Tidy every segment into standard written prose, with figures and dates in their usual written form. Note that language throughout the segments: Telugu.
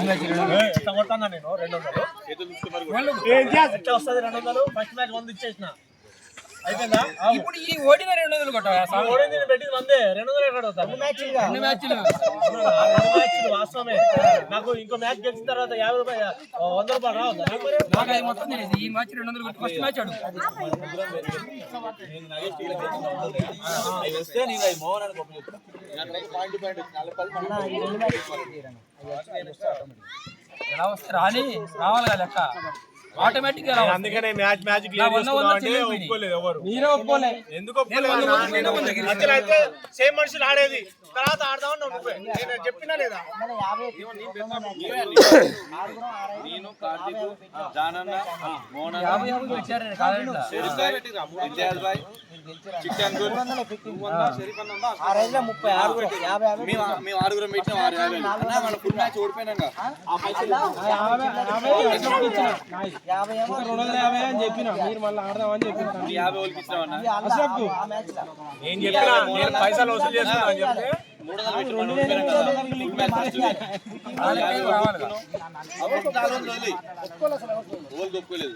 కొడతానా నేను 200 ఎట్లా వస్తుంది 200 ఫస్ట్ మ్యాచ్ 100 ఇచ్చేసిన అయిపోయిందా ఇప్పుడు ఈ ఓడిన 200 కొట్టావా ఓడింది పెట్టింది 100 200 ఎక్కడ అవుతా 2 మ్యాచ్లు వాస్తవమే నాకు ఇంకో మ్యాచ్ గెలిచిన తర్వాత 50 రూపాయలు 100 రూపాయలు రావద్దా నాకు అది మొత్తం తెలియదు ఈ మ్యాచ్ 200 కొట్టి ఫస్ట్ మ్యాచ్ ఆడు వస్తే నేను అవి మోహన్ అని గొప్ప ఎలా వస్తే రావాలి కదా లెక్క ఆటోమేటిక్ గా అందుకనే మ్యాచ్ క్లియర్ చేసుకున్నామంటే ఒప్పుకోలేదు ఎవరు మీరే ఒప్పుకోలే ఎందుకు ఒప్పుకోలేదు మధ్యలో అయితే సేమ్ మనుషులు ఆడేది తర్వాత ఆడదామని నువ్వు నేను చెప్పినా లేదా నేను కార్తీక్ జానన్న మోహన్ ఇంతియాజ్ భాయ్ చికెన్ గుల్ ఆ రేంజ్ లో 36 మేము ఆరుగురం పెట్టినాం 650 అన్న మన ఫుల్ మ్యాచ్ ఓడిపోయినాక ఆ పైసలు 250 అని చెప్పినా మీరు మళ్ళీ ఆడదామని చెప్పిన 50 ఓల్కి ఇచ్చినావన్నా నేను చెప్పినా నేను పైసలు వసూలు చేస్తున్నా అని చెప్తే 300 పెట్టి మనం ఓడిపోయినాం ఫుల్ మ్యాచ్ ఓల్ ఒప్పుకోలేదు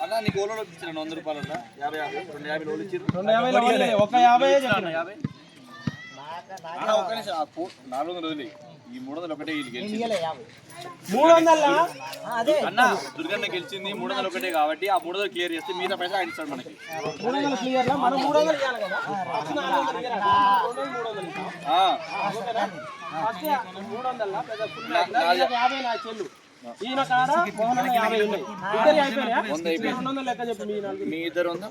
అన్న నీకు ఓలో ఇచ్చిన 100 రూపాయలు అన్న 50 250 ఓలు ఇచ్చారు 250 ఒక 50 చెప్పిన 50 ఒక్క నిమిషం 400 రోజులు ఈ 300 ఒకటే గెలిచింది 300 అన్న దుర్గన్న గెలిచింది 300 ఒకటే కాబట్టి ఆ 300 క్లియర్ చేస్తే మిగతా పైసలు ఆయన ఇస్తాడు మనకి 300 క్లియర్ లా మనం 300 ఇవ్వాలి కదా ఫస్ట్ 300 లా పెద్ద ఫుల్ మ్యాచ్ 50 నా చెల్లు ఈయన కాడ మోహన్ 50 ఉన్నాయి ఇద్దరు అయిపోయినా 200 లెక్క చెప్పు మీ 4 మీ ఇద్దరు ఉందా